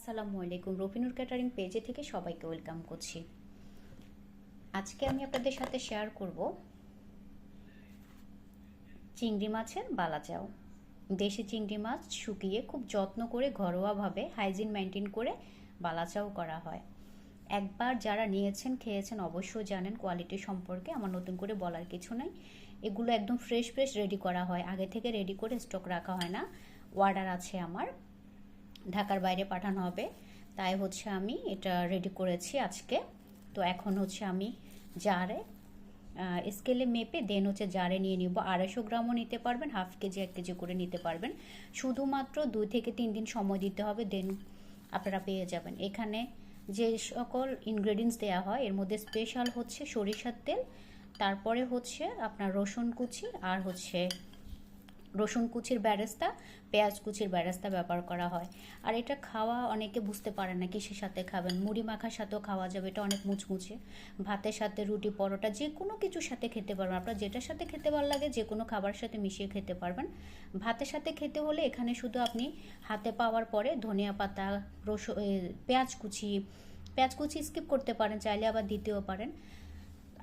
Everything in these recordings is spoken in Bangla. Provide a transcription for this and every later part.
আসসালামু আলাইকুম। রফিনুর ক্যাটারিং পেজে থেকে সবাইকে ওয়েলকাম করছি। আজকে আমি আপনাদের সাথে শেয়ার করব চিংড়ি মাছের বালাচাও। দেশি চিংড়ি মাছ শুকিয়ে খুব যত্ন করে ঘরোয়াভাবে হাইজিন মেনটেন করে বালাচাও করা হয়। একবার যারা নিয়েছেন খেয়েছেন অবশ্যই জানেন কোয়ালিটি সম্পর্কে, আমার নতুন করে বলার কিছু নাই। এগুলো একদম ফ্রেশ রেডি করা হয়, আগে থেকে রেডি করে স্টক রাখা হয় না। অর্ডার আছে আমার, ঢাকার বাইরে পাঠানো হবে, তাই হচ্ছে আমি এটা রেডি করেছি আজকে। তো এখন হচ্ছে আমি জারে স্কেলে মেপে দেন হচ্ছে জারে নিয়ে নিব। 250 গ্রামও নিতে পারবেন, হাফ কেজি 1 কেজি করে নিতে পারবেন। শুধুমাত্র 2 থেকে 3 দিন সময় দিতে হবে, দেন আপনারা পেয়ে যাবেন। এখানে যে সকল ইনগ্রেডিয়েন্টস দেওয়া হয় এর মধ্যে স্পেশাল হচ্ছে সরিষার তেল, তারপরে হচ্ছে আপনার রসুন কুচি, আর হচ্ছে রসুন কুচির বেরেস্তা, পেঁয়াজ কুচির বেরেস্তা ব্যবহার করা হয়। আর এটা খাওয়া অনেকে বুঝতে পারে না কিসের সাথে খাবেন। মুড়ি মাখার সাথেও খাওয়া যাবে, এটা অনেক মুচমুচে। ভাতের সাথে, রুটি, পরোটা, যে কোনো কিছুর সাথে খেতে পারবেন। আপনার যেটার সাথে খেতে ভালো লাগে যে কোনো খাবারের সাথে মিশিয়ে খেতে পারবেন। ভাতের সাথে খেতে হলে এখানে শুধু আপনি হাতে পাওয়ার পরে ধনিয়া পাতা, পেঁয়াজ কুচি স্কিপ করতে পারেন, চাইলে আবার দিতেও পারেন,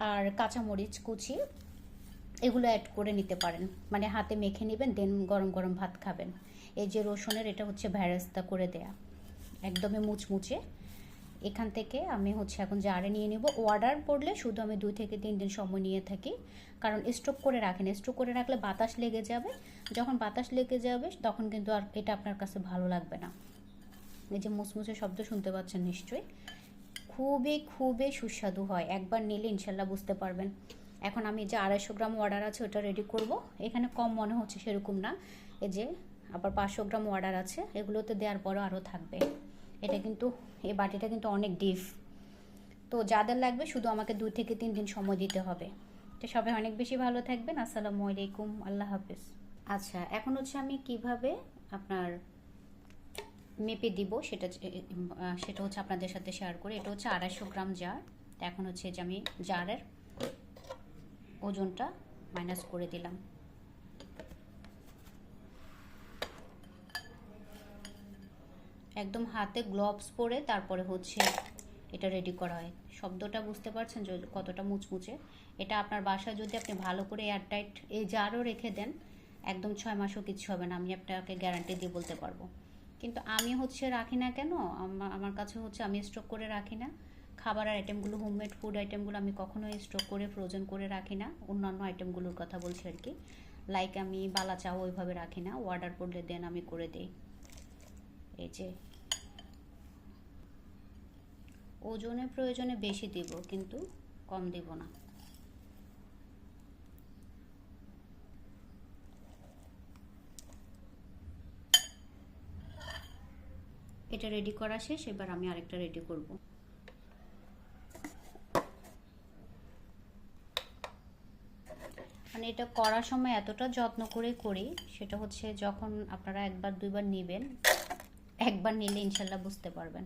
আর কাঁচামরিচ কুচি এগুলো অ্যাড করে নিতে পারেন। মানে হাতে মেখে নেবেন, দেন গরম গরম ভাত খাবেন। এই যে রসুনের এটা হচ্ছে ভেরেস্তা করে দেয়া, একদমই মুচমুচে। এখান থেকে আমি হচ্ছে এখন জারে নিয়ে নেব। অর্ডার পড়লে শুধু আমি 2 থেকে 3 দিন সময় নিয়ে থাকি, কারণ স্টক করে রাখেন। স্টক করে রাখলে বাতাস লেগে যাবে, যখন বাতাস লেগে যাবে তখন কিন্তু আর এটা আপনার কাছে ভালো লাগবে না। এই যে মুচমুচে শব্দ শুনতে পাচ্ছেন নিশ্চয়ই, খুবই খুবই সুস্বাদু হয়। একবার নিলে ইনশাল্লাহ বুঝতে পারবেন। এখন আমি যে 250 গ্রাম অর্ডার আছে ওটা রেডি করব। এখানে কম মনে হচ্ছে সেরকম না, এই যে আবার 500 গ্রাম অর্ডার আছে, এগুলোতে দেওয়ার পরও আরও থাকবে। এটা কিন্তু, এই বাটিটা কিন্তু অনেক ডিপ। তো যাদের লাগবে শুধু আমাকে 2 থেকে 3 দিন সময় দিতে হবে। তো সবাই অনেক বেশি ভালো থাকবেন। আসসালামু আলাইকুম, আল্লাহ হাফেজ। আচ্ছা, এখন হচ্ছে আমি কিভাবে আপনার মেপে দিব সেটা হচ্ছে আপনাদের সাথে শেয়ার করি। এটা হচ্ছে 250 গ্রাম জার। এখন হচ্ছে যে আমি জারের ওজনটা মাইনাস করে দিলাম। একদম হাতে গ্লোভস পরে তারপরে হচ্ছে এটা রেডি করা হয়। শব্দটা বুঝতে পারছেন যে কতটা মুচমুচে। এটা আপনার বাসায় যদি আপনি ভালো করে এয়ারটাইট এই জারও রেখে দেন, একদম 6 মাসও কিছু হবে না, আমি আপনাকে গ্যারান্টি দিয়ে বলতে পারবো। কিন্তু আমি হচ্ছে রাখি না কেন, আমার কাছে হচ্ছে আমি স্টক করে রাখি না। খাবারের আইটেমগুলো, হোমমেড ফুড আইটেমগুলো আমি কখনোই স্টক করে ফ্রোজেন করে রাখি না। অন্যান্য আইটেমগুলোর কথা বলছি আর কি। লাইক আমি বালা চাও ওইভাবে রাখি না, অর্ডার পড়লে দেন আমি করে দিই। এই যে ওজনে প্রয়োজনে বেশি দিব, কিন্তু কম দিব না। এটা রেডি করা শেষ, এবার আমি আরেকটা রেডি করব। মানে এটা করার সময় এতটা যত্ন করে করি, সেটা হচ্ছে যখন আপনারা 1-2বার নেবেন, একবার নিলে ইনশাল্লাহ বুঝতে পারবেন।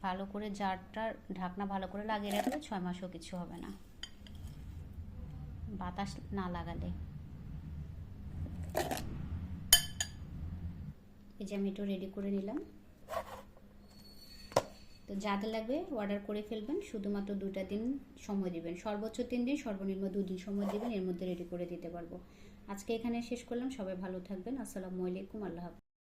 ভালো করে জারটা ঢাকনা ভালো করে লাগিয়ে রাখলে 6 মাসও কিছু হবে না, বাতাস না লাগালে। এই যে আমি একটু রেডি করে নিলাম। তো যাদের লাগবে অর্ডার করে ফেলবেন, শুধুমাত্র 2টা দিন সময় দিবেন, সর্বোচ্চ 3 দিন, সর্বনিম্ন 2 দিন সময় দিবেন, এর মধ্যে রেডি করে দিতে পারবো। আজকে এখানে শেষ করলাম। সবাই ভালো থাকবেন। আসসালামু আলাইকুম, আল্লাহ হাফেজ।